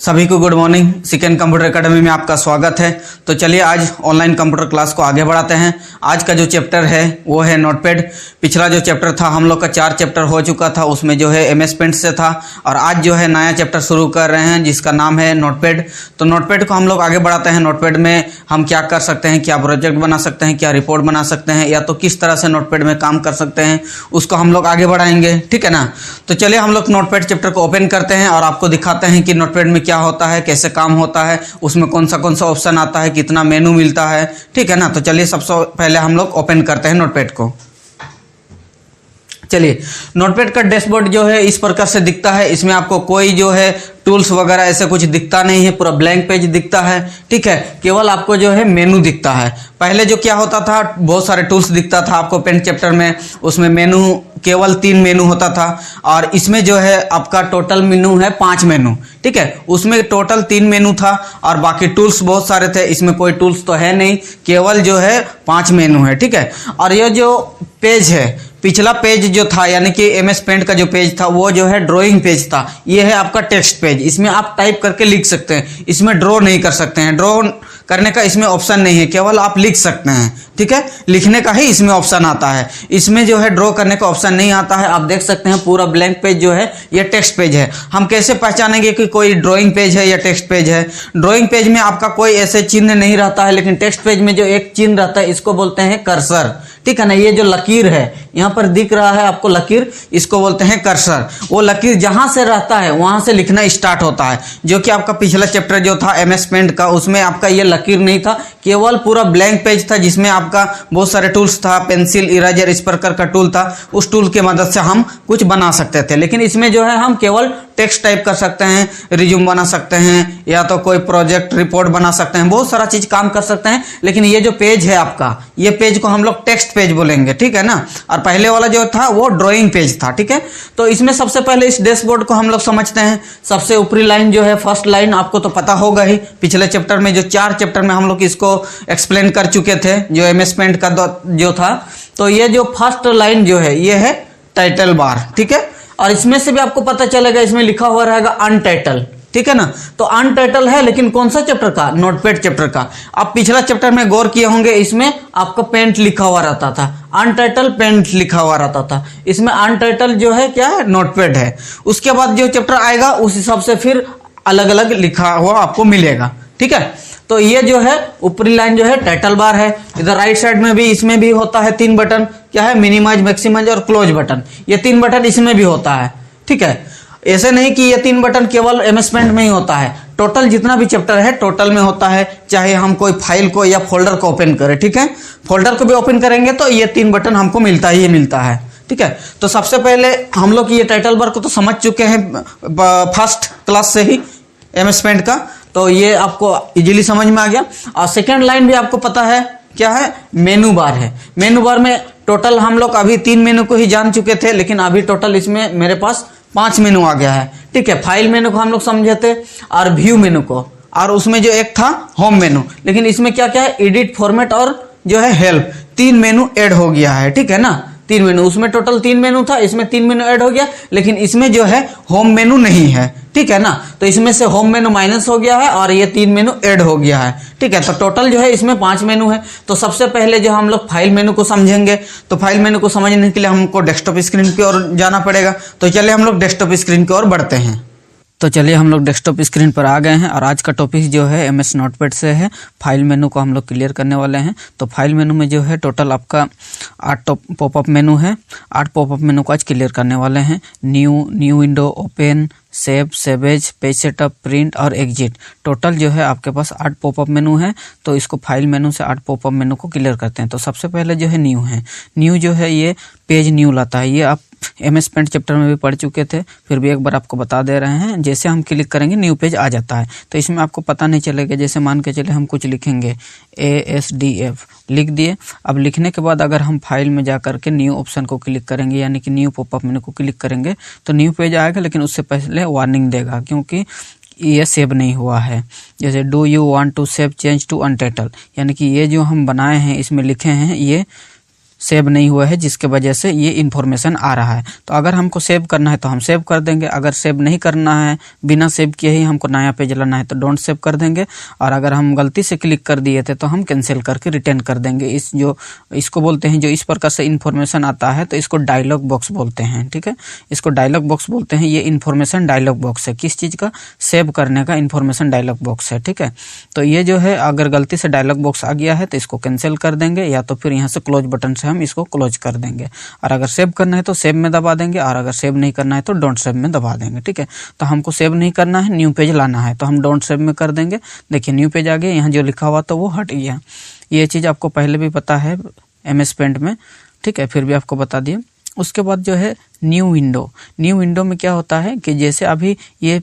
सभी को good morning. Second computer academy में आपका स्वागत है। तो चलिए आज ऑनलाइन कंप्यूटर क्लास को आगे बढ़ाते हैं। आज का जो चैप्टर है वो है नोटपैड। पिछला जो चैप्टर था हम लोग का 4 चैप्टर हो चुका था, उसमें जो है MS पेंट से था, और आज जो है नया चैप्टर शुरू कर रहे हैं जिसका नाम है नोटपैड। तो नोटपैड को हम लोग आगे बढ़ाते हैं। नोटपैड में हम क्या कर सकते हैं, क्या प्रोजेक्ट बना सकते हैं, क्या रिपोर्ट बना सकते हैं, या तो किस तरह से नोटपैड में काम कर सकते हैं, उसको हम लोग आगे बढ़ाएंगे। ठीक है ना। तो चलिए हम लोग नोटपैड चैप्टर को ओपन करते हैं और आपको दिखाते हैं कि नोटपैड में क्या होता है, कैसे काम होता है, उसमें कौन सा ऑप्शन आता है, कितना मेनू मिलता है। ठीक है ना। तो चलिए सबसे पहले हम लोग ओपन करते हैं नोटपैड को। चलिए नोटपैड का डैशबोर्ड जो है इस प्रकार से दिखता है। इसमें आपको कोई जो है टूल्स वगैरह ऐसे कुछ दिखता नहीं है, पूरा ब्लैंक पेज दिखता है। ठीक है। केवल आपको जो है मेनू दिखता है। पहले जो क्या होता था, बहुत सारे टूल्स दिखता था आपको पेंट चैप्टर में, उसमें मेनू केवल 3 मेनू होता था, और इसमें जो है आपका टोटल मेनू है 5 मेनू। ठीक है। उसमें टोटल 3 मेनू था और बाकी टूल्स बहुत सारे थे। इसमें कोई टूल्स तो है नहीं, केवल जो है 5 मेनू है। ठीक है। और ये जो पेज है, पिछला पेज जो था यानी कि MS पेंट का जो पेज था वो जो है ड्राइंग पेज था। ये है आपका टेक्स्ट पेज। इसमें आप टाइप करके लिख सकते हैं, इसमें ड्रॉ नहीं कर सकते हैं। ड्रॉ करने का इसमें ऑप्शन नहीं है, केवल आप लिख सकते हैं। ठीक है। लिखने का ही इसमें ऑप्शन आता है, इसमें जो है ड्रॉ करने का ऑप्शन नहीं आता है। आप देख सकते हैं पूरा ब्लैंक पेज जो है ये टेक्स्ट पेज है। हम कैसे पहचानेंगे कि कोई ड्राइंग पेज है या टेक्स्ट पेज है? ड्राइंग पेज में आपका कोई ऐसे चिन्ह नहीं रहता है, लेकिन टेक्स्ट पेज में जो एक चिन्ह रहता है इसको बोलते हैं कर्सर। ठीक है ना। ये जो लकीर है यहाँ पर दिख रहा है आपको लकीर, इसको बोलते हैं कर्सर। वो लकीर जहां से रहता है वहां से लिखना स्टार्ट होता है। जो कि आपका पिछला चैप्टर जो था MS पेंट का, उसमें आपका ये लकीर नहीं था, केवल पूरा ब्लैंक पेज था जिसमें आपका बहुत सारे टूल्स था, पेंसिल, इरेजर, इस प्रकार का टूल था। उस टूल की मदद से हम कुछ बना सकते थे। लेकिन इसमें जो है हम केवल टेक्स्ट टाइप कर सकते हैं, रिज्यूम बना सकते हैं, या तो कोई प्रोजेक्ट रिपोर्ट बना सकते हैं, बहुत सारा चीज काम कर सकते हैं। लेकिन ये जो पेज है आपका, ये पेज को हम लोग टेक्स्ट पेज बोलेंगे। ठीक है ना। और पहले वाला जो था वो ड्राइंग पेज था। ठीक है। तो इसमें सबसे पहले इस डैशबोर्ड को हम लोग समझते हैं। सबसे ऊपरी लाइन जो है, फर्स्ट लाइन, आपको तो पता होगा ही, पिछले चैप्टर में जो 4 चैप्टर में हम लोग इसको एक्सप्लेन कर चुके थे, जो MS पेंट का जो था। तो ये जो फर्स्ट लाइन जो है ये है टाइटल बार। ठीक है। और इसमें से भी आपको पता चलेगा, इसमें लिखा हुआ रहेगा अनटाइटल। ठीक है ना। तो अनटाइटल है, लेकिन कौन सा चैप्टर का? नोटपैड चैप्टर का। आप पिछला चैप्टर में गौर किए होंगे, इसमें आपका पेंट लिखा हुआ रहता था, अनटाइटल पेंट लिखा हुआ रहता था। इसमें अनटाइटल जो है क्या है? नोटपैड है। उसके बाद जो चैप्टर आएगा उस हिसाब से फिर अलग अलग लिखा हुआ आपको मिलेगा। ठीक है। तो ये जो है ऊपरी लाइन जो है टाइटल बार है। इधर राइट साइड में भी, इसमें भी होता है 3 बटन, क्या है? मिनिमाइज, मैक्सिमाइज और क्लोज बटन। ये 3 बटन इसमें भी होता है। ठीक है। ऐसे नहीं कि ये 3 बटन केवल MS पेंट में ही होता है, टोटल जितना भी चैप्टर है टोटल में होता है। चाहे हम कोई फाइल को या फोल्डर को ओपन करें, ठीक है, फोल्डर को भी ओपन करेंगे तो ये 3 बटन हमको मिलता ही मिलता है। ठीक है। तो सबसे पहले हम लोग ये टाइटल बार को तो समझ चुके हैं फर्स्ट क्लास से ही MS पेंट का, तो ये आपको इजीली समझ में आ गया। और सेकेंड लाइन भी आपको पता है क्या है? मेनू बार है। मेनू बार में टोटल हम लोग अभी 3 मेनू को ही जान चुके थे, लेकिन अभी टोटल इसमें मेरे पास 5 मेनू आ गया है। ठीक है। फाइल मेनू को हम लोग समझे थे, और व्यू मेनू को, और उसमें जो एक था होम मेनू। लेकिन इसमें क्या क्या है? एडिट, फॉर्मेट और जो है हेल्प, 3 मेनू ऐड हो गया है। ठीक है ना। 3 मेनू, उसमें टोटल 3 मेनू था, इसमें 3 मेनू ऐड हो गया, लेकिन इसमें जो है होम मेनू नहीं है। ठीक है ना। तो इसमें से होम मेनू माइनस हो गया है और ये 3 मेनू ऐड हो गया है। ठीक है। तो टोटल जो है इसमें 5 मेनू है। तो सबसे पहले जो हम लोग फाइल मेनू को समझेंगे, तो फाइल मेनू को समझने के लिए हमको डेस्कटॉप स्क्रीन की ओर जाना पड़ेगा। तो चलिए हम लोग डेस्कटॉप स्क्रीन की ओर बढ़ते हैं। तो चलिए हम लोग डेस्कटॉप स्क्रीन पर आ गए हैं, और आज का टॉपिक जो है MS नोटपैड से है। फाइल मेनू को हम लोग क्लियर करने वाले हैं। तो फाइल मेनू में जो है टोटल आपका 8 पॉपअप मेनू है। 8 पॉपअप मेनू को आज क्लियर करने वाले हैं। New window, open, save, save as, page setup, print और एग्जिट। टोटल जो है आपके पास 8 पॉपअप मेनू है। तो इसको फाइल मेनू से 8 पॉपअप मेनू को क्लियर करते हैं। तो सबसे पहले जो है न्यू है। न्यू जो है ये पेज न्यू लाता है। ये आप MS पेंट चैप्टर में भी पढ़ चुके थे, फिर भी एक बार आपको बता दे रहे हैं। जैसे हम क्लिक करेंगे न्यू पेज आ जाता है। तो इसमें आपको पता नहीं चलेगा। जैसे मान के चले हम कुछ लिखेंगे, ASDF लिख दिए। अब लिखने के बाद अगर हम फाइल में जाकर के न्यू ऑप्शन को क्लिक करेंगे, यानी कि न्यू पॉपअप मेनू को क्लिक करेंगे, तो न्यू पेज आएगा, लेकिन उससे पहले वार्निंग देगा क्योंकि ये सेव नहीं हुआ है। जैसे do you want to save change to untitled, यानी कि ये जो हम बनाए हैं इसमें लिखे हैं ये सेव नहीं हुआ है, जिसके वजह से ये इन्फॉर्मेशन आ रहा है। तो अगर हमको सेव करना है तो हम सेव कर देंगे, अगर सेव नहीं करना है, बिना सेव किए ही हमको नया पेज लाना है तो डोंट सेव कर देंगे। और अगर हम गलती से क्लिक कर दिए थे तो हम कैंसिल करके रिटर्न कर देंगे। इसको बोलते हैं, जो इस प्रकार से इन्फॉर्मेशन आता है तो इसको डायलॉग बॉक्स बोलते हैं। ठीक है, इसको डायलॉग बॉक्स बोलते हैं। ये इन्फॉर्मेशन डायलॉग बॉक्स है, किस चीज़ का? सेव करने का इन्फॉर्मेशन डायलॉग बॉक्स है। ठीक है, तो ये जो है अगर गलती से डायलॉग बॉक्स आ गया है तो इसको कैंसिल कर देंगे, या तो फिर यहाँ से क्लोज बटन से हम इसको क्लोज कर देंगे। और अगर सेव करना है तो सेव में दबा देंगे, और अगर सेव नहीं करना है तो डोंट सेव में दबा देंगे। ठीक है, तो हमको सेव नहीं करना है, न्यू पेज लाना है, तो हम डोंट सेव में कर देंगे। देखिए न्यू पेज आ गया, यहाँ जो लिखा हुआ था वो हट गया। ये चीज़ आपको पहले भी पता है MS पेंट में। ठीक है, फिर भी आपको बता दिया। उसके बाद जो है न्यू विंडो में क्या होता है कि जैसे अभी ये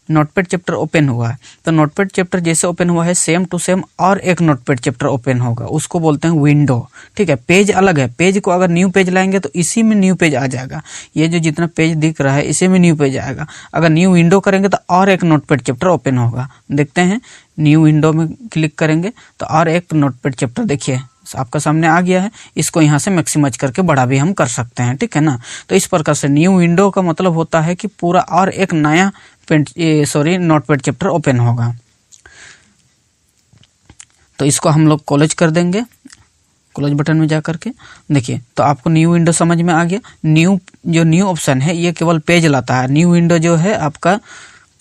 नोटपैड चैप्टर ओपन हुआ है, तो नोटपैड चैप्टर जैसे ओपन हुआ है सेम टू सेम और एक नोटपैड चैप्टर ओपन होगा, उसको बोलते हैं विंडो। ठीक है, पेज अलग है, पेज को अगर न्यू पेज लाएंगे तो इसी में न्यू पेज आ जाएगा। ये जो जितना पेज दिख रहा है इसी में न्यू पेज आएगा। अगर न्यू विंडो करेंगे तो और एक नोटपैड चैप्टर ओपन होगा। देखते हैं, न्यू विंडो में क्लिक करेंगे तो और एक नोटपैड चैप्टर देखिए आपका सामने आ गया है। इसको यहाँ से मैक्सिमाइज करके बड़ा भी हम कर सकते हैं। ठीक है ना, तो इस प्रकार से न्यू विंडो का मतलब होता है कि पूरा और एक नया नोटपैड चैप्टर ओपन होगा। तो इसको हम लोग क्लोज कर देंगे, क्लोज बटन में जा करके। देखिए, तो आपको न्यू विंडो समझ में आ गया। न्यू ऑप्शन है ये केवल पेज लाता है, न्यू विंडो जो है आपका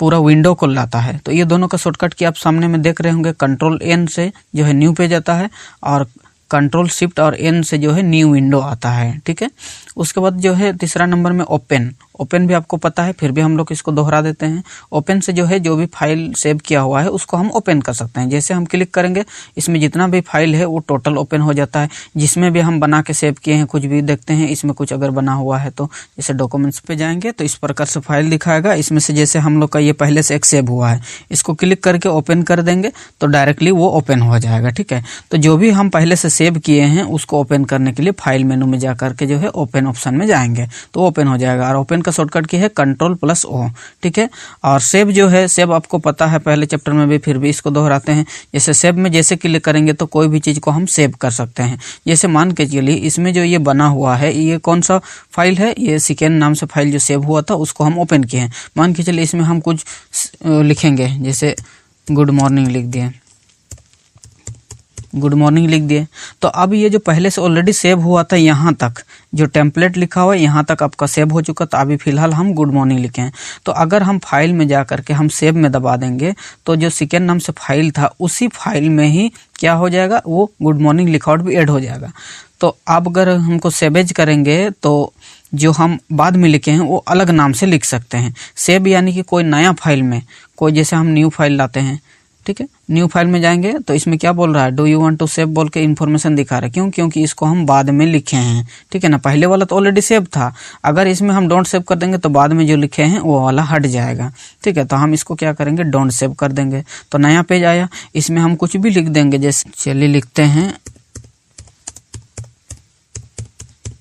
पूरा विंडो को लाता है। तो ये दोनों का शॉर्टकट की आप सामने में देख रहे होंगे, Ctrl+N से जो है न्यू पेज आता है, और Ctrl+Shift+N से जो है न्यू विंडो आता है। ठीक है, उसके बाद जो है तीसरा नंबर में ओपन भी आपको पता है, फिर भी हम लोग इसको दोहरा देते हैं। ओपन से जो है जो भी फाइल सेव किया हुआ है उसको हम ओपन कर सकते हैं। जैसे हम क्लिक करेंगे इसमें जितना भी फाइल है वो टोटल ओपन हो जाता है। जिसमें भी हम बना के सेव किए हैं कुछ भी देखते हैं, इसमें कुछ अगर बना हुआ है तो जैसे डॉक्यूमेंट्स पे जाएंगे तो इस प्रकार से फाइल दिखाएगा। इसमें से जैसे हम लोग का ये पहले से एक सेव हुआ है, इसको क्लिक करके ओपन कर देंगे तो डायरेक्टली वो ओपन हो जाएगा। ठीक है, तो जो भी हम पहले से सेव किए हैं उसको ओपन करने के लिए फाइल मेनू में जा करके जो है ओपन ऑप्शन में जाएंगे तो ओपन हो जाएगा। और ओपन का शॉर्टकट की है Ctrl+O। ठीक है, और सेव जो है, सेव आपको पता है पहले चैप्टर में भी, फिर भी इसको दोहराते हैं। जैसे सेव में जैसे क्लिक करेंगे तो कोई भी चीज़ को हम सेव कर सकते हैं। जैसे मान के चलिए इसमें जो ये बना हुआ है ये कौन सा फाइल है, ये सेकेंड नाम से फाइल जो सेव हुआ था उसको हम ओपन किए हैं। मान के चलिए इसमें हम कुछ लिखेंगे, जैसे गुड मॉर्निंग लिख दिए, गुड मॉर्निंग लिख दिए। तो अब ये जो पहले से ऑलरेडी सेव हुआ था यहाँ तक जो टेम्पलेट लिखा हुआ है यहाँ तक आपका सेव हो चुका, तो अभी फिलहाल हम गुड मॉर्निंग लिखे हैं। तो अगर हम फाइल में जा करके हम सेव में दबा देंगे तो जो सेकेंड नाम से फाइल था उसी फाइल में ही क्या हो जाएगा, वो गुड मॉर्निंग लिखावट भी ऐड हो जाएगा। तो अब अगर हमको सेवेज करेंगे तो जो हम बाद में लिखे हैं वो अलग नाम से लिख सकते हैं। सेव यानी कि कोई नया फाइल में, कोई जैसे हम न्यू फाइल लाते हैं, ठीक है, न्यू फाइल में जाएंगे तो इसमें क्या बोल रहा है, do you want to save बोल के इन्फॉर्मेशन दिखा रहा है। क्यों? क्योंकि इसको हम बाद में लिखे हैं। ठीक है ना, पहले वाला तो ऑलरेडी सेव था, अगर इसमें हम डोंट सेव कर देंगे तो बाद में जो लिखे हैं वो वाला हट जाएगा। ठीक है, तो हम इसको क्या करेंगे, डोंट सेव कर देंगे। तो नया पेज आया, इसमें हम कुछ भी लिख देंगे, जैसे चलिए लिखते हैं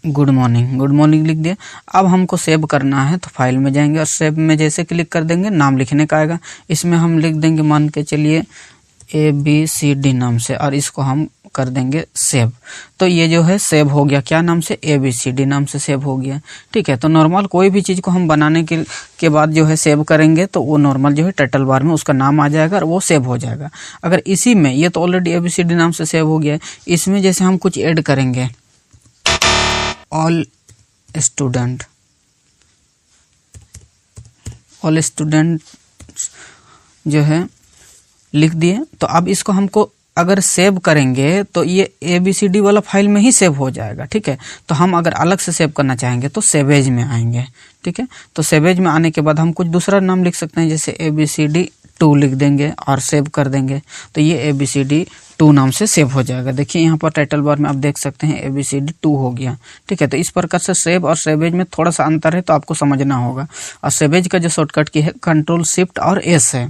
गुड मॉर्निंग लिख दिया। अब हमको सेव करना है तो फाइल में जाएंगे और सेव में जैसे क्लिक कर देंगे नाम लिखने का आएगा। इसमें हम लिख देंगे, मान के चलिए ABCD नाम से, और इसको हम कर देंगे सेव। तो ये जो है सेव हो गया, क्या नाम से, ABCD नाम से सेव हो गया। ठीक है, तो नॉर्मल कोई भी चीज़ को हम बनाने के बाद जो है सेव करेंगे तो वो नॉर्मल जो है टाइटल बार में उसका नाम आ जाएगा और वो सेव हो जाएगा। अगर इसी में, ये तो ऑलरेडी ABCD नाम से सेव हो गया है, इसमें जैसे हम कुछ ऐड करेंगे, ऑल स्टूडेंट जो है लिख दिए। तो अब इसको हमको अगर सेव करेंगे तो ये ABCD वाला फाइल में ही सेव हो जाएगा। ठीक है, तो हम अगर अलग से सेव करना चाहेंगे तो सेवेज में आएंगे। ठीक है, तो सेवेज में आने के बाद हम कुछ दूसरा नाम लिख सकते हैं, जैसे ABCD2 लिख देंगे और सेव कर देंगे तो ये ABCD2 नाम से सेव हो जाएगा। देखिए यहाँ पर टाइटल बार में आप देख सकते हैं ABCD2 हो गया। ठीक है, तो इस प्रकार से सेव और सेवेज में थोड़ा सा अंतर है तो आपको समझना होगा। और सेवेज का जो शॉर्टकट की है Ctrl+Shift+S है।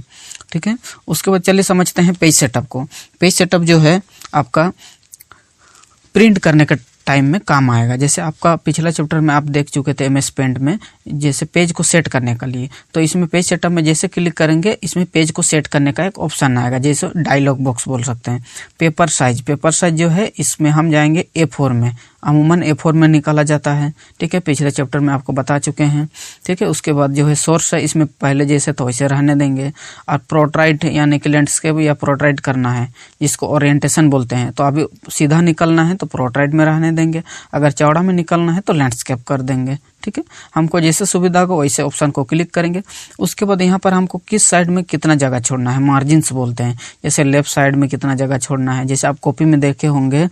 ठीक है, उसके बाद चलिए समझते हैं पेज सेटअप को। पेज सेटअप जो है आपका प्रिंट करने का टाइम में काम आएगा। जैसे आपका पिछला चैप्टर में आप देख चुके थे MS पेंट में, जैसे पेज को सेट करने के लिए, तो इसमें पेज सेटअप में जैसे क्लिक करेंगे इसमें पेज को सेट करने का एक ऑप्शन आएगा, जैसे डायलॉग बॉक्स बोल सकते हैं। पेपर साइज जो है इसमें हम जाएंगे A4 में, अमूमन A4 में निकाला जाता है, ठीक है, पिछले चैप्टर में आपको बता चुके हैं, ठीक है। उसके बाद जो है सोर्स है, इसमें पहले जैसे तो वैसे रहने देंगे। और पोर्ट्रेट यानी कि लैंडस्केप या पोर्ट्रेट करना है जिसको ओरिएंटेशन बोलते हैं, तो अभी सीधा निकलना है तो पोर्ट्रेट में रहने देंगे, अगर चौड़ा में निकलना है तो लैंडस्केप कर देंगे, ठीक है। हमको जैसे सुविधा को वैसे ऑप्शन को क्लिक करेंगे। उसके बाद यहाँ पर हमको किस साइड में कितना जगह छोड़ना है, मार्जिन्स बोलते हैं, जैसे लेफ्ट साइड में कितना जगह छोड़ना है। जैसे आप कॉपी में देखे होंगे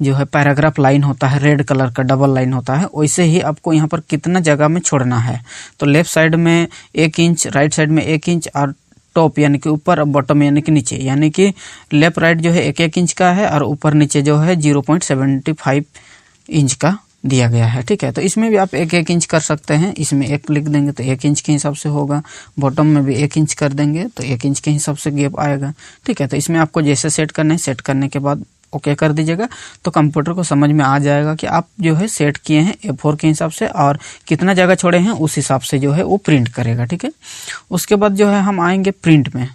जो है पैराग्राफ लाइन होता है, रेड कलर का डबल लाइन होता है, वैसे ही आपको यहाँ पर कितना जगह में छोड़ना है। तो लेफ्ट साइड में 1 इंच, राइट साइड में 1 इंच, और टॉप यानी कि ऊपर और बॉटम यानी कि नीचे, यानी कि लेफ्ट राइट जो है 1-1 इंच का है और ऊपर नीचे जो है 0.75 इंच का दिया गया है, ठीक है। तो इसमें भी आप 1-1 इंच कर सकते हैं, इसमें 1 लिख देंगे तो 1 इंच के हिसाब से होगा, बॉटम में भी 1 इंच कर देंगे तो 1 इंच के हिसाब से गैप आएगा, ठीक है। तो इसमें आपको जैसे सेट करना है, सेट करने के बाद ओके कर दीजिएगा, तो कंप्यूटर को समझ में आ जाएगा कि आप जो है सेट किए हैं A4 के हिसाब से और कितना जगह छोड़े हैं उस हिसाब से जो है वो प्रिंट करेगा, ठीक है। उसके बाद जो है हम आएंगे प्रिंट में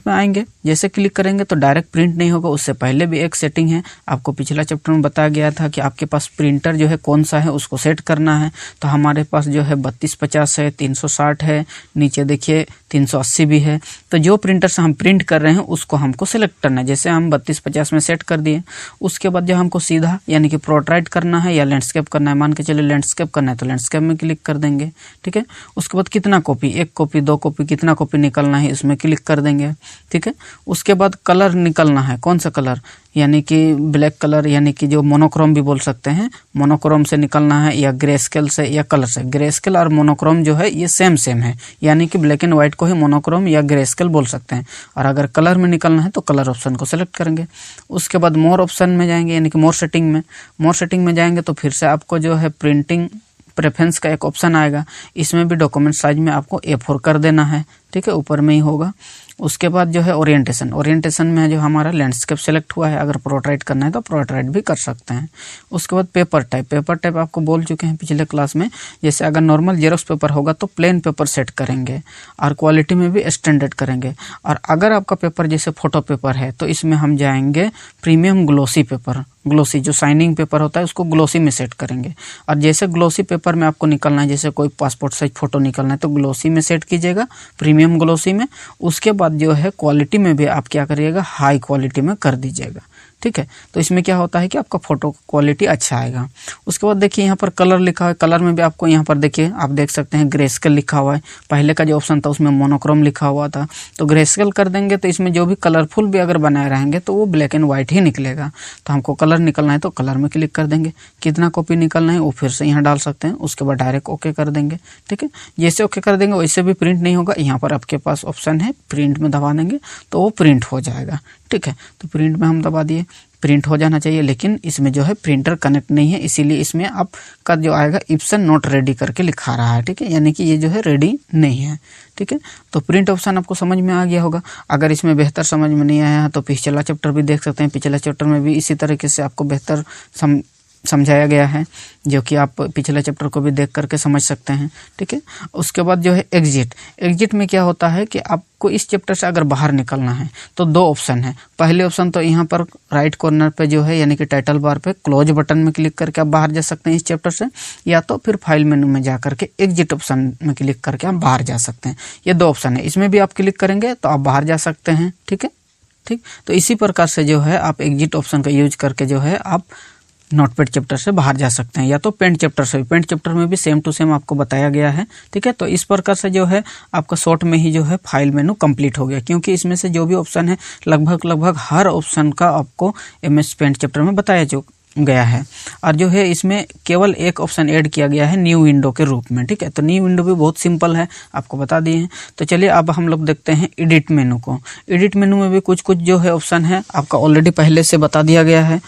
आएंगे, जैसे क्लिक करेंगे तो डायरेक्ट प्रिंट नहीं होगा, उससे पहले भी एक सेटिंग है, आपको पिछला चैप्टर में बताया गया था कि आपके पास प्रिंटर जो है कौन सा है उसको सेट करना है। तो हमारे पास जो है 3250 है, 360 है, नीचे देखिए 380 भी है। तो जो प्रिंटर से हम प्रिंट कर रहे हैं उसको हमको सेलेक्ट करना है, जैसे हम 3250 में सेट कर दिए। उसके बाद जो हमको सीधा यानी कि पोर्ट्रेट करना है या लैंडस्केप करना है, मान के चलिए लैंडस्केप करना है तो लैंडस्केप में क्लिक कर देंगे, ठीक है। उसके बाद कितना कॉपी, 1 कॉपी 2 कॉपी कितना कॉपी निकलना है इसमें क्लिक कर देंगे, ठीक है। उसके बाद कलर निकलना है, कौन सा कलर, यानी कि ब्लैक कलर, यानी कि जो मोनोक्रोम भी बोल सकते हैं, मोनोक्रोम से निकलना है या ग्रे स्केल से या कलर से। ग्रे स्केल और मोनोक्रोम जो है ये सेम है, यानी कि ब्लैक एंड व्हाइट को ही मोनोक्रोम या ग्रे स्केल बोल सकते हैं। और अगर कलर में निकलना है तो कलर ऑप्शन को सेलेक्ट करेंगे। उसके बाद मोर ऑप्शन में जाएंगे, यानी कि मोर सेटिंग में जाएंगे तो फिर से आपको जो है प्रिंटिंग प्रेफरेंस का एक ऑप्शन आएगा, इसमें भी डॉक्यूमेंट साइज में आपको A4 कर देना है, ठीक है, ऊपर में ही होगा। उसके बाद जो है ओरिएंटेशन में जो हमारा लैंडस्केप सेलेक्ट हुआ है, अगर पोर्ट्रेट करना है तो पोर्ट्रेट भी कर सकते हैं। उसके बाद पेपर टाइप आपको बोल चुके हैं पिछले क्लास में, जैसे अगर नॉर्मल जेरोक्स पेपर होगा तो प्लेन पेपर सेट करेंगे और क्वालिटी में भी स्टैंडर्ड करेंगे। और अगर आपका पेपर जैसे फोटो पेपर है तो इसमें हम जाएंगे प्रीमियम ग्लोसी पेपर, ग्लोसी जो शाइनिंग पेपर होता है उसको ग्लोसी में सेट करेंगे। और जैसे ग्लोसी पेपर में आपको निकलना है, जैसे कोई पासपोर्ट साइज फोटो निकलना है तो ग्लोसी में सेट कीजिएगा, प्रीमियम ग्लोसी में। उसके बाद जो है क्वालिटी में भी आप क्या करिएगा, हाई क्वालिटी में कर दीजिएगा, ठीक है। तो इसमें क्या होता है कि आपका फोटो क्वालिटी अच्छा आएगा। उसके बाद देखिए यहाँ पर कलर लिखा है, कलर में भी आपको यहाँ पर देखिए आप देख सकते हैं ग्रेस्केल लिखा हुआ है, पहले का जो ऑप्शन था उसमें मोनोक्रोम लिखा हुआ था, तो ग्रेस्केल कर देंगे तो इसमें जो भी कलरफुल भी अगर बनाए रहेंगे तो वो ब्लैक एंड व्हाइट ही निकलेगा। तो हमको कलर निकलना है तो कलर में क्लिक कर देंगे, कितना कॉपी निकलना है वो फिर से यहाँ डाल सकते हैं। उसके बाद डायरेक्ट ओके कर देंगे, ठीक है। जैसे ओके कर देंगे वैसे भी प्रिंट नहीं होगा, यहाँ पर आपके पास ऑप्शन है प्रिंट में दबा देंगे तो वो प्रिंट हो जाएगा, ठीक है। तो प्रिंट में हम दबा दिए, प्रिंट हो जाना चाहिए, लेकिन इसमें जो है प्रिंटर कनेक्ट नहीं है, इसीलिए इसमें आपका जो आएगा इप्सन नॉट रेडी करके लिखा रहा है, ठीक है, यानी कि ये जो है रेडी नहीं है, ठीक है। तो प्रिंट ऑप्शन आपको समझ में आ गया होगा। अगर इसमें बेहतर समझ में नहीं आया है तो पिछला चैप्टर भी देख सकते हैं, पिछला चैप्टर में भी इसी तरीके से आपको बेहतर समझाया गया है, जो कि आप पिछले चैप्टर को भी देख करके समझ सकते हैं, ठीक है। उसके बाद जो है एग्जिट में क्या होता है कि आपको इस चैप्टर से अगर बाहर निकलना है तो 2 ऑप्शन है। पहले ऑप्शन तो यहाँ पर राइट कॉर्नर पे जो है यानी कि टाइटल बार पे क्लोज बटन में क्लिक करके आप बाहर जा सकते हैं इस चैप्टर से, या तो फिर फाइल मेनू में जा करके एग्जिट ऑप्शन में क्लिक करके आप बाहर जा सकते हैं। ये 2 ऑप्शन है, इसमें भी आप क्लिक करेंगे तो आप बाहर जा सकते हैं, ठीक है, ठीक। तो इसी प्रकार से जो है आप एग्जिट ऑप्शन का यूज करके जो है आप नोटपैड चैप्टर से बाहर जा सकते हैं, या तो पेंट चैप्टर से। पेंट चैप्टर में भी सेम टू सेम आपको बताया गया है, ठीक है। तो इस प्रकार से जो है आपका शॉर्ट में ही जो है फाइल मेनू कंप्लीट हो गया, क्योंकि इसमें से जो भी ऑप्शन है लगभग हर ऑप्शन का आपको MS पेंट चैप्टर में बताया गया है। और जो है इसमें केवल एक ऑप्शन ऐड किया गया है न्यू विंडो के रूप में, ठीक है। तो न्यू विंडो भी बहुत सिंपल है, आपको बता दिए हैं। तो चलिए अब हम लोग देखते हैं एडिट मेनू को। एडिट मेनू में भी कुछ जो है ऑप्शन है आपका ऑलरेडी पहले से बता दिया गया है।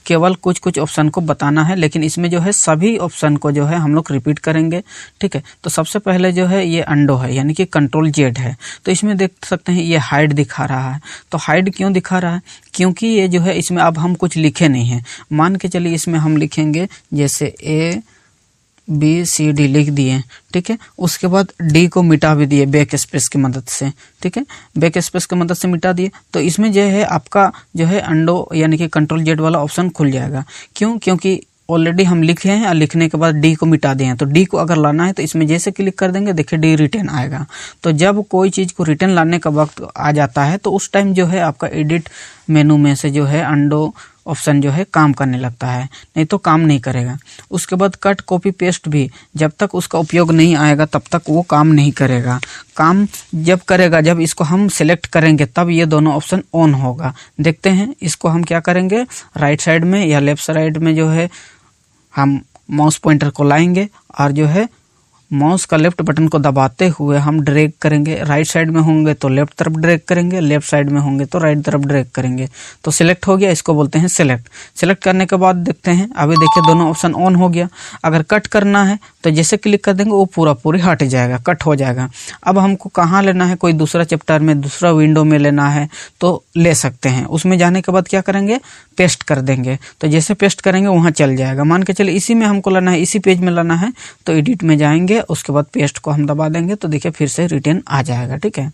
केवल कुछ कुछ ऑप्शन को बताना है, लेकिन इसमें जो है सभी ऑप्शन को जो है हम लोग रिपीट करेंगे। ठीक है, तो सबसे पहले जो है ये अंडो है, यानी कि कंट्रोल जेड है। तो इसमें देख सकते हैं ये हाइड दिखा रहा है। तो हाइड क्यों दिखा रहा है? क्योंकि ये जो है इसमें अब हम कुछ लिखे नहीं हैं। मान के चलिए इसमें हम लिखेंगे जैसे ABCD लिख दिए, ठीक है। उसके बाद डी को मिटा भी दिए बैक स्पेस की मदद से, ठीक है, बैक स्पेस की मदद से मिटा दिए। तो इसमें जो है आपका जो है अंडो यानी कि कंट्रोल जेड वाला ऑप्शन खुल जाएगा। क्यों? क्योंकि ऑलरेडी हम लिखे हैं और लिखने के बाद डी को मिटा दिए हैं। तो डी को अगर लाना है तो इसमें जैसे क्लिक कर देंगे, देखिए डी रिटर्न आएगा। तो जब कोई चीज़ को रिटर्न लाने का वक्त आ जाता है तो उस टाइम जो है आपका एडिट मेनू में से जो है अंडो ऑप्शन जो है काम करने लगता है, नहीं तो काम नहीं करेगा। उसके बाद कट कॉपी पेस्ट भी जब तक उसका उपयोग नहीं आएगा तब तक वो काम नहीं करेगा। काम जब करेगा, जब इसको हम सिलेक्ट करेंगे तब ये दोनों ऑप्शन ऑन होगा। देखते हैं इसको हम क्या करेंगे, राइट साइड में या लेफ्ट साइड में जो है हम माउस पॉइंटर को लाएंगे और जो है माउस का लेफ्ट बटन को दबाते हुए हम ड्रैग करेंगे। राइट साइड में होंगे तो लेफ्ट तरफ ड्रैग करेंगे, लेफ्ट साइड में होंगे तो राइट तरफ ड्रैग करेंगे। तो सिलेक्ट हो गया, इसको बोलते हैं सिलेक्ट। सिलेक्ट करने के बाद देखते हैं, अभी देखिए दोनों ऑप्शन ऑन हो गया। अगर कट करना है तो जैसे क्लिक कर देंगे वो पूरी हट जाएगा, कट हो जाएगा। अब हमको कहाँ लेना है, कोई दूसरा चैप्टर में, दूसरा विंडो में लेना है तो ले सकते हैं। उसमें जाने के बाद क्या करेंगे, पेस्ट कर देंगे। तो जैसे पेस्ट करेंगे वहाँ चल जाएगा। मान के चलिए इसी में हमको लाना है, इसी पेज में लाना है, तो एडिट में जाएंगे, उसके बाद पेस्ट को हम दबा देंगे तो देखिए फिर से रिटर्न आ जाएगा। ठीक है,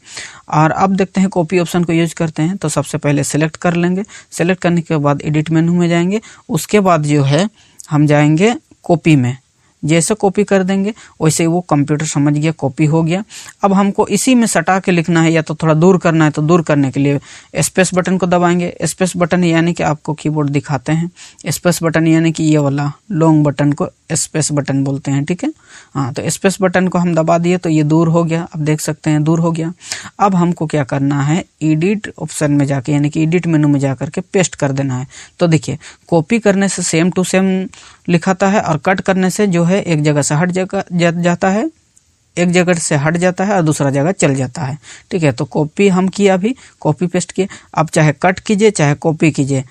और अब देखते हैं कॉपी ऑप्शन को यूज करते हैं। तो सबसे पहले सेलेक्ट कर लेंगे। सेलेक्ट करने के बाद एडिट मेनू में जाएंगे। उसके बाद जो है हम जाएंगे कॉपी में। जैसे कॉपी कर देंगे वैसे वो कंप्यूटर समझ गया, कॉपी हो गया। अब हमको इसी में सटा के लिखना है या तो थोड़ा दूर करना है, तो दूर करने के लिए स्पेस बटन को दबाएंगे। स्पेस बटन यानी कि आपको कीबोर्ड दिखाते हैं, स्पेस बटन यानी कि ये वाला लॉन्ग बटन को स्पेस बटन बोलते हैं। ठीक है, हाँ, तो स्पेस बटन को हम दबा दिए तो ये दूर हो गया। अब देख सकते हैं दूर हो गया। अब हमको क्या करना है, एडिट ऑप्शन में जाके यानी कि एडिट मेनू में जाकर के पेस्ट कर देना है। तो देखिए कॉपी करने से सेम टू सेम लिखाता है और कट करने से जो है एक जगह से हट जाता है, एक जगह से हट जाता है और दूसरा जगह चल जाता है। ठीक है, तो कॉपी हम किया, अभी कॉपी पेस्ट किए। अब चाहे कट कीजिए चाहे कॉपी कीजिए,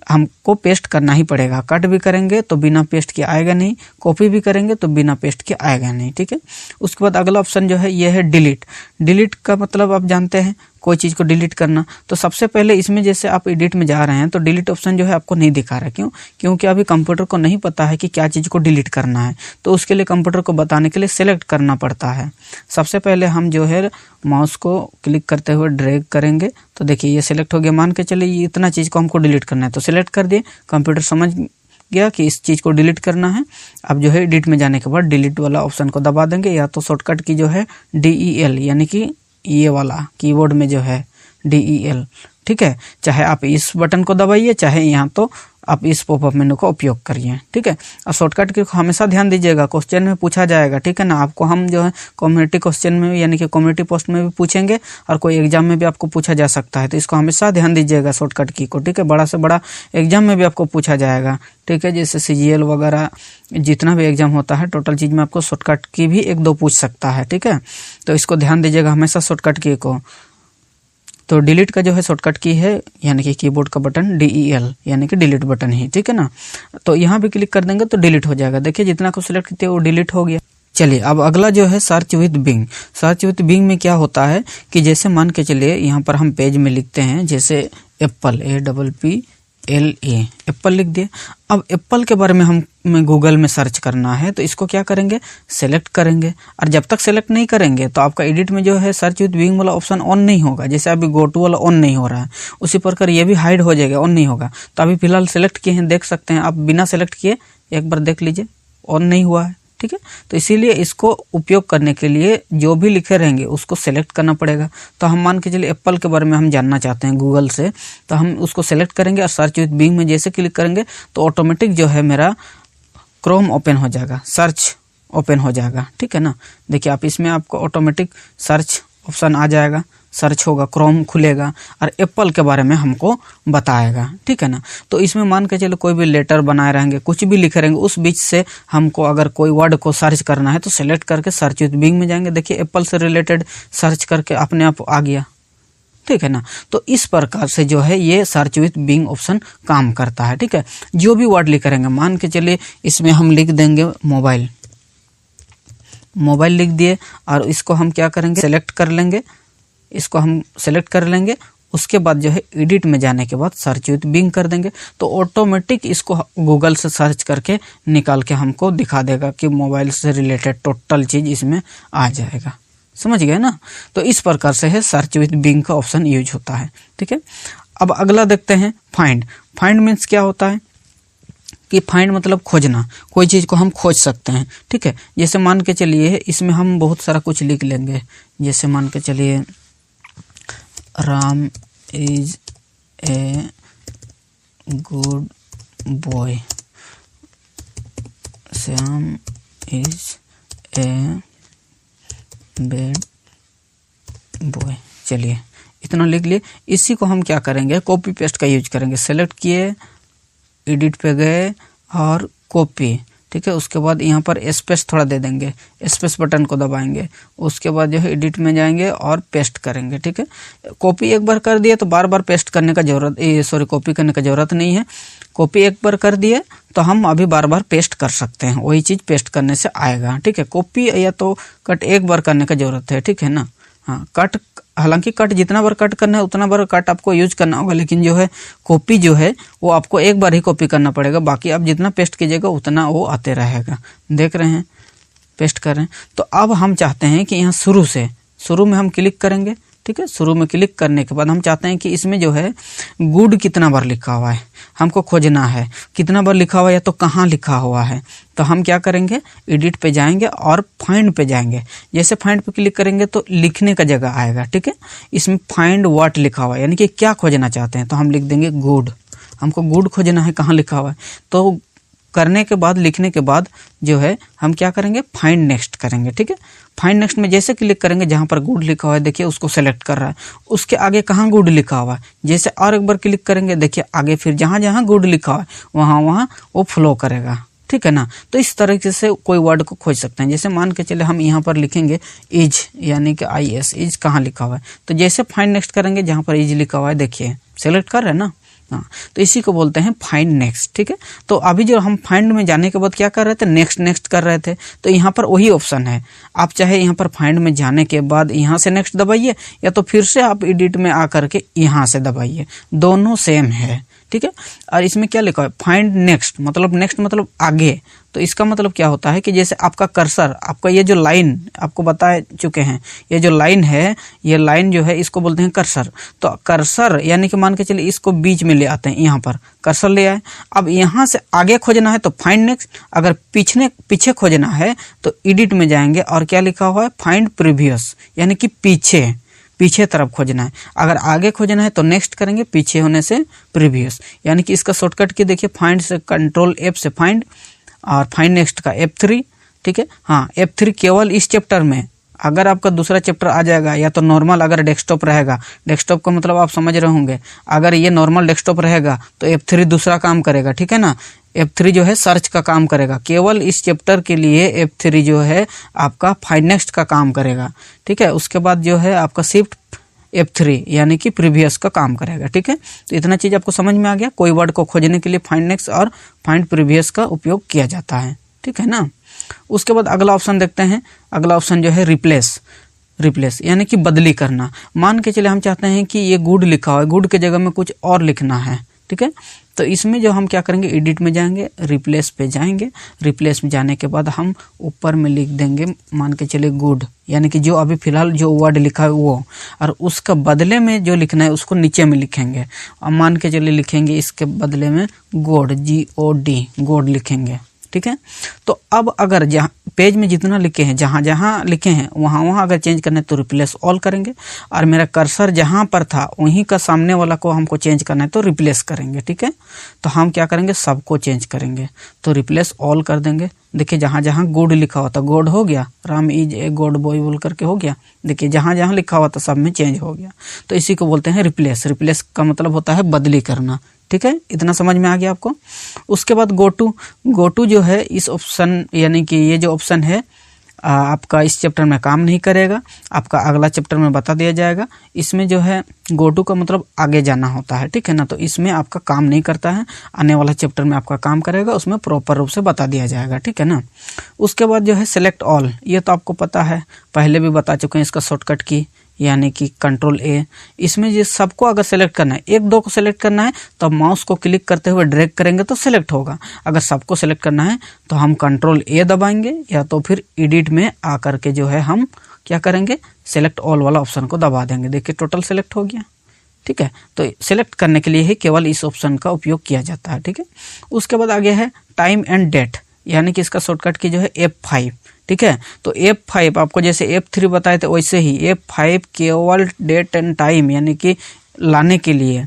हमको पेस्ट करना ही पड़ेगा। कट भी करेंगे तो बिना पेस्ट के आएगा नहीं, कॉपी भी करेंगे तो बिना पेस्ट के आएगा नहीं। ठीक है, उसके बाद अगला ऑप्शन जो है ये है डिलीट। डिलीट का मतलब आप जानते हैं, कोई चीज़ को डिलीट करना। तो सबसे पहले इसमें जैसे आप एडिट में जा रहे हैं तो डिलीट ऑप्शन जो है आपको नहीं दिखा रहा है। क्यों? क्योंकि अभी कंप्यूटर को नहीं पता है कि क्या चीज़ को डिलीट करना है। तो उसके लिए कंप्यूटर को बताने के लिए सेलेक्ट करना पड़ता है। सबसे पहले हम जो है माउस को क्लिक करते हुए ड्रैग करेंगे तो देखिए ये सिलेक्ट हो गया। मान के चलिए ये इतना चीज़ को हमको डिलीट करना है तो सिलेक्ट कर दिए, कंप्यूटर समझ गया कि इस चीज़ को डिलीट करना है। अब जो है एडिट में जाने के बाद डिलीट वाला ऑप्शन को दबा देंगे, या तो शॉर्टकट की जो है DEL यानी कि ये वाला कीबोर्ड में जो है DEL। ठीक है, चाहे आप इस बटन को दबाइए चाहे यहाँ तो आप इस पॉपअप मेनू का उपयोग करिए। ठीक है, और शॉर्टकट की हमेशा ध्यान दीजिएगा, क्वेश्चन में पूछा जाएगा। ठीक है ना, आपको हम जो है कम्युनिटी क्वेश्चन में यानी कि कम्युनिटी पोस्ट में भी पूछेंगे और कोई एग्जाम में भी आपको पूछा जा सकता है। तो इसको हमेशा ध्यान दीजिएगा शॉर्टकट की को। ठीक है, बड़ा से बड़ा एग्जाम में भी आपको पूछा जाएगा। ठीक है, जैसे CGL वगैरह जितना भी एग्जाम होता है टोटल चीज़ में आपको शॉर्टकट की भी 1-2 पूछ सकता है। ठीक है, तो इसको ध्यान दीजिएगा हमेशा शॉर्टकट की को। तो डिलीट का जो है शॉर्टकट की है यानी कि कीबोर्ड का बटन DEL यानी कि डिलीट बटन ही। ठीक है ना, तो यहाँ भी क्लिक कर देंगे तो डिलीट हो जाएगा। देखिए जितना को सिलेक्ट किए वो डिलीट हो गया। चलिए अब अगला जो है search with Bing. Search with Bing में क्या होता है कि जैसे मान के चलिए यहाँ पर हम पेज में लिखते हैं जैसे एप्पल, APPLE, एप्पल लिख दिए। अब एप्पल के बारे में हमें गूगल में सर्च करना है तो इसको क्या करेंगे, सेलेक्ट करेंगे। और जब तक सेलेक्ट नहीं करेंगे तो आपका एडिट में जो है सर्च विद बिंग वाला ऑप्शन ऑन नहीं होगा। जैसे अभी गो टू वाला ऑन नहीं हो रहा है, उसी प्रकार ये भी हाइड हो जाएगा, ऑन नहीं होगा। तो अभी फिलहाल सेलेक्ट किए हैं, देख सकते हैं आप, बिना सेलेक्ट किए एक बार देख लीजिए ऑन नहीं हुआ है। ठीक है, तो इसीलिए इसको उपयोग करने के लिए जो भी लिखे रहेंगे उसको सेलेक्ट करना पड़ेगा। तो हम मान के चलिए एप्पल के बारे में हम जानना चाहते हैं गूगल से, तो हम उसको सेलेक्ट करेंगे और सर्च विद बिंग में जैसे क्लिक करेंगे तो ऑटोमेटिक जो है मेरा क्रोम ओपन हो जाएगा, सर्च ओपन हो जाएगा। ठीक है ना, देखिए आप इसमें आपको ऑटोमेटिक सर्च ऑप्शन आ जाएगा, सर्च होगा, क्रोम खुलेगा और एप्पल के बारे में हमको बताएगा। ठीक है ना, तो इसमें मान के चलो कोई भी लेटर बनाए रहेंगे, कुछ भी लिखे रहेंगे, उस बीच से हमको अगर कोई वर्ड को सर्च करना है तो सेलेक्ट करके सर्च विद बिंग में जाएंगे। देखिए एप्पल से रिलेटेड सर्च करके अपने आप आ गया। ठीक है ना। तो इस प्रकार से जो है ये सर्च विथ बिंग ऑप्शन काम करता है, ठीक है। जो भी वर्ड लिख करेंगे, मान के चलिए इसमें हम लिख देंगे मोबाइल, मोबाइल लिख दिए और इसको हम क्या करेंगे, सेलेक्ट कर लेंगे, इसको हम सेलेक्ट कर लेंगे। उसके बाद जो है एडिट में जाने के बाद सर्च विथ बिंग कर देंगे, तो ऑटोमेटिक इसको गूगल से सर्च करके निकाल के हमको दिखा देगा कि मोबाइल से रिलेटेड टोटल चीज़ इसमें आ जाएगा। समझ गए ना। तो इस प्रकार से है सर्च विथ बिंग का ऑप्शन यूज होता है, ठीक है। अब अगला देखते हैं फाइंड। फाइंड मीन्स क्या होता है कि फाइंड मतलब खोजना, कोई चीज़ को हम खोज सकते हैं, ठीक है। जैसे मान के चलिए इसमें हम बहुत सारा कुछ लिख लेंगे, जैसे मान के चलिए Ram is a good boy, Shyam is a bad boy. चलिए इतना लिख लिए। इसी को हम क्या करेंगे, कॉपी पेस्ट का यूज करेंगे। सेलेक्ट किए, एडिट पे गए और कॉपी, ठीक है। उसके बाद यहाँ पर स्पेस थोड़ा दे देंगे, स्पेस बटन को दबाएंगे। उसके बाद जो है एडिट में जाएंगे और पेस्ट करेंगे, ठीक है। कॉपी एक बार कर दिए तो बार बार पेस्ट करने का कॉपी करने का जरूरत नहीं है। कॉपी एक बार कर दिए तो हम अभी बार बार पेस्ट कर सकते हैं, वही चीज़ पेस्ट करने से आएगा, ठीक है। कॉपी या तो कट एक बार करने का जरूरत है, ठीक है ना। हाँ, कट, हालांकि कट जितना बार कट करना है उतना बार कट आपको यूज करना होगा, लेकिन जो है कॉपी जो है वो आपको एक बार ही कॉपी करना पड़ेगा, बाकी आप जितना पेस्ट कीजिएगा उतना वो आते रहेगा। देख रहे हैं, पेस्ट कर रहे हैं। तो अब हम चाहते हैं कि यहाँ शुरू में हम क्लिक करेंगे, ठीक है। शुरू में क्लिक करने के बाद हम चाहते हैं कि इसमें जो है गुड कितना बार लिखा हुआ है हमको खोजना है, कितना बार लिखा हुआ है या तो कहाँ लिखा हुआ है। तो हम क्या करेंगे, एडिट पे जाएंगे और फाइंड पे जाएंगे। जैसे फाइंड पे क्लिक करेंगे तो लिखने का जगह आएगा, ठीक है। इसमें फाइंड व्हाट लिखा हुआ है, यानी कि क्या खोजना चाहते हैं, तो हम लिख देंगे गुड। हमको गुड खोजना है, कहाँ लिखा हुआ है। तो करने के बाद, लिखने के बाद जो है हम क्या करेंगे, फाइंड नेक्स्ट करेंगे, ठीक है। फाइंड नेक्स्ट में जैसे क्लिक करेंगे, जहाँ पर गुड लिखा हुआ है देखिए उसको सेलेक्ट कर रहा है। उसके आगे कहाँ गुड लिखा हुआ है, जैसे और एक बार क्लिक करेंगे, देखिए आगे फिर जहाँ जहाँ गुड लिखा हुआ है वहाँ वो फ्लो करेगा, ठीक है ना। तो इस तरीके से कोई वर्ड को खोज सकते हैं। जैसे मान के चले हम यहाँ पर लिखेंगे इज, यानी कि IS, इज कहाँ लिखा हुआ है। तो जैसे फाइंड नेक्स्ट करेंगे, जहाँ पर इज लिखा हुआ है देखिए सेलेक्ट कर रहे हैं ना। हाँ, तो इसी को बोलते हैं फाइंड नेक्स्ट, ठीक है। तो अभी जो हम फाइंड में जाने के बाद क्या कर रहे थे, नेक्स्ट कर रहे थे। तो यहाँ पर वही ऑप्शन है, आप चाहे यहाँ पर फाइंड में जाने के बाद यहाँ से नेक्स्ट दबाइए, या तो फिर से आप एडिट में आकर के यहाँ से दबाइए, दोनों सेम है, ठीक है। और इसमें क्या लिखा है, फाइंड नेक्स्ट मतलब आगे। तो इसका मतलब क्या होता है कि जैसे आपका कर्सर, आपका ये जो लाइन आपको बता चुके हैं, ये जो लाइन है, ये लाइन जो है इसको बोलते हैं कर्सर। तो कर्सर यानी कि मान के चलिए इसको बीच में ले आते हैं, यहाँ पर कर्सर ले आए। अब यहाँ से आगे खोजना है तो फाइंड नेक्स्ट, अगर पीछे खोजना है तो एडिट में जाएंगे और क्या लिखा हुआ है, फाइंड प्रीवियस, यानी कि पीछे तरफ खोजना है। अगर आगे खोजना है तो नेक्स्ट करेंगे, पीछे होने से प्रीवियस। यानी कि इसका शॉर्टकट की देखिए, फाइंड से कंट्रोल F से फाइंड और फाइंड नेक्स्ट का F3, ठीक है। हाँ, F3 केवल इस चैप्टर में। अगर आपका दूसरा चैप्टर आ जाएगा या तो नॉर्मल, अगर डेस्कटॉप रहेगा, डेस्कटॉप का मतलब आप समझ रहे होंगे, अगर ये नॉर्मल डेस्कटॉप रहेगा तो F3 दूसरा काम करेगा, ठीक है ना। F3 जो है सर्च का काम करेगा। केवल इस चैप्टर के लिए F3 जो है आपका फाइंड नेक्स्ट का काम करेगा, ठीक है। उसके बाद जो है आपका शिफ्ट F3 यानी कि प्रीवियस का काम करेगा, ठीक है। तो इतना चीज आपको समझ में आ गया। कोई वर्ड को खोजने के लिए फाइंड नेक्स्ट और फाइंड प्रीवियस का उपयोग किया जाता है, ठीक है ना। उसके बाद अगला ऑप्शन देखते हैं। अगला ऑप्शन जो है रिप्लेस यानी कि बदली करना। मान के चले हम चाहते हैं कि ये गुड लिखा हुआ है, गुड के जगह में कुछ और लिखना है, ठीक है। तो इसमें जो हम क्या करेंगे, एडिट में जाएंगे, रिप्लेस पे जाएंगे। रिप्लेस में जाने के बाद हम ऊपर में लिख देंगे, मान के चले गुड, यानी कि जो अभी फिलहाल जो वर्ड लिखा है वो, और उसका बदले में जो लिखना है उसको नीचे में लिखेंगे। अब मान के चले लिखेंगे इसके बदले में गोड, GOD, गोड लिखेंगे, ठीक है। तो अब अगर जहाँ पेज में जितना लिखे हैं, जहाँ जहाँ लिखे हैं वहाँ अगर चेंज करना है तो रिप्लेस ऑल करेंगे, और मेरा कर्सर जहाँ पर था वहीं का सामने वाला को हमको चेंज करना है तो रिप्लेस करेंगे, ठीक है। तो हम क्या करेंगे, सबको चेंज करेंगे, तो रिप्लेस ऑल कर देंगे। देखिए जहाँ जहाँ गुड लिखा हुआ था गोड हो गया, Ram is a good boy बोल करके हो गया। देखिए जहाँ जहाँ लिखा हुआ था सब में चेंज हो गया। तो इसी को बोलते हैं रिप्लेस का मतलब होता है बदली करना, ठीक है। इतना समझ में आ गया आपको। उसके बाद गो टू जो है इस ऑप्शन, यानी कि ये जो ऑप्शन है आपका इस चैप्टर में काम नहीं करेगा, आपका अगला चैप्टर में बता दिया जाएगा। इसमें जो है गो टू का मतलब आगे जाना होता है, ठीक है ना। तो इसमें आपका काम नहीं करता है, आने वाला चैप्टर में आपका काम करेगा, उसमें प्रॉपर रूप से बता दिया जाएगा, ठीक है ना। उसके बाद जो है सेलेक्ट ऑल, ये तो आपको पता है, पहले भी बता चुके हैं इसका शॉर्टकट की, यानी कि कंट्रोल ए। इसमें ये सबको अगर सेलेक्ट करना है, एक दो को सेलेक्ट करना है तो माउस को क्लिक करते हुए ड्रैग करेंगे तो सेलेक्ट होगा। अगर सबको सेलेक्ट करना है तो हम कंट्रोल ए दबाएंगे, या तो फिर एडिट में आकर के जो है हम क्या करेंगे, सेलेक्ट ऑल वाला ऑप्शन को दबा देंगे। देखिए टोटल सेलेक्ट हो गया, ठीक है। तो सेलेक्ट करने के लिए ही केवल इस ऑप्शन का उपयोग किया जाता है, ठीक है। उसके बाद आगे है टाइम एंड डेट, यानी कि इसका शॉर्टकट की जो है F5, ठीक है। तो F5 आपको जैसे F3 बताए थे वैसे ही F5 केवल डेट एंड टाइम, यानी कि लाने के लिए,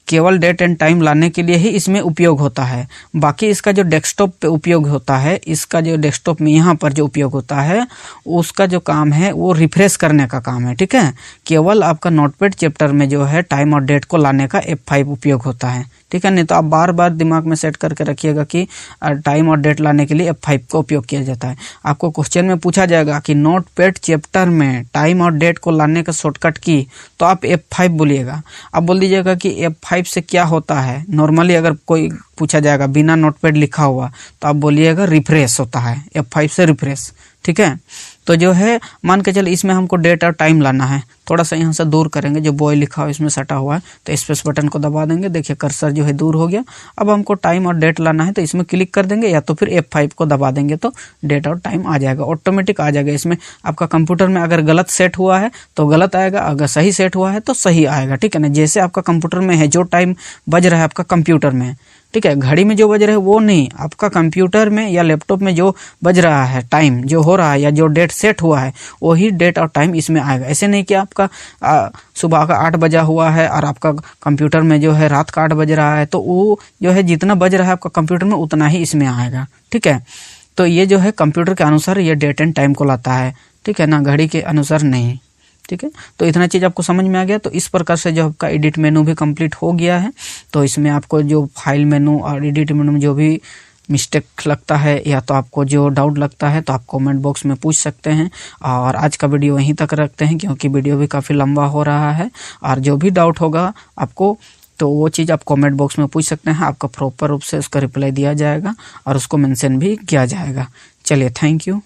केवल डेट एंड टाइम लाने के लिए ही इसमें उपयोग होता है। बाकी इसका जो डेस्कटॉप पे उपयोग होता है, इसका जो डेस्कटॉप में यहाँ पर जो उपयोग होता है, उसका जो काम है वो रिफ्रेश करने का काम है, ठीक है। केवल आपका नोटपैड चैप्टर में जो है टाइम और डेट को लाने का F5 उपयोग होता है, ठीक है। नहीं तो आप बार बार दिमाग में सेट करके रखिएगा कि टाइम और डेट लाने के लिए F5 का उपयोग किया जाता है। आपको क्वेश्चन में पूछा जाएगा कि नोटपैड चैप्टर में टाइम और डेट को लाने का शॉर्टकट की, तो आप F5 बोलिएगा। आप बोल दीजिएगा कि F5 से क्या होता है। नॉर्मली अगर कोई पूछा जाएगा बिना नोटपैड लिखा हुआ, तो आप बोलिएगा रिफ्रेश होता है, F5 से रिफ्रेश, ठीक है। तो जो है मान के चल इसमें हमको डेट और टाइम लाना है, थोड़ा सा यहाँ से दूर करेंगे, जो बॉय लिखा हुआ इसमें सटा हुआ है, तो स्पेस बटन को दबा देंगे। देखिए कर्सर जो है दूर हो गया। अब हमको टाइम और डेट लाना है तो इसमें क्लिक कर देंगे, या तो फिर F5 को दबा देंगे तो डेट और टाइम आ जाएगा, ऑटोमेटिक आ जाएगा। इसमें आपका कंप्यूटर में अगर गलत सेट हुआ है तो गलत आएगा, अगर सही सेट हुआ है तो सही आएगा, ठीक है ना। जैसे आपका कंप्यूटर में है, जो टाइम बज रहा है आपका कंप्यूटर में, ठीक है, घड़ी में जो बज रहा है वो नहीं, आपका कंप्यूटर में या लैपटॉप में जो बज रहा है, टाइम जो हो रहा है या जो डेट सेट हुआ है, वही डेट और टाइम इसमें आएगा। ऐसे नहीं कि आपका सुबह का 8 बजा हुआ है और आपका कंप्यूटर में जो है रात का 8 बज रहा है, तो वो जो है जितना बज रहा है आपका कंप्यूटर में उतना ही इसमें आएगा, ठीक है। तो ये जो है कंप्यूटर के अनुसार ये डेट एंड टाइम को लाता है, ठीक है ना, घड़ी के अनुसार नहीं, ठीक है। तो इतना चीज़ आपको समझ में आ गया। तो इस प्रकार से जो आपका एडिट मेनू भी कंप्लीट हो गया है। तो इसमें आपको जो फाइल मेनू और एडिट मेनू में जो भी मिस्टेक लगता है या तो आपको जो डाउट लगता है तो आप कमेंट बॉक्स में पूछ सकते हैं। और आज का वीडियो वहीं तक रखते हैं, क्योंकि वीडियो भी काफ़ी लंबा हो रहा है। और जो भी डाउट होगा आपको, तो वो चीज़ आप कमेंट बॉक्स में पूछ सकते हैं, आपका प्रॉपर रूप से उसका रिप्लाई दिया जाएगा और उसको मेंशन भी किया जाएगा। चलिए, थैंक यू।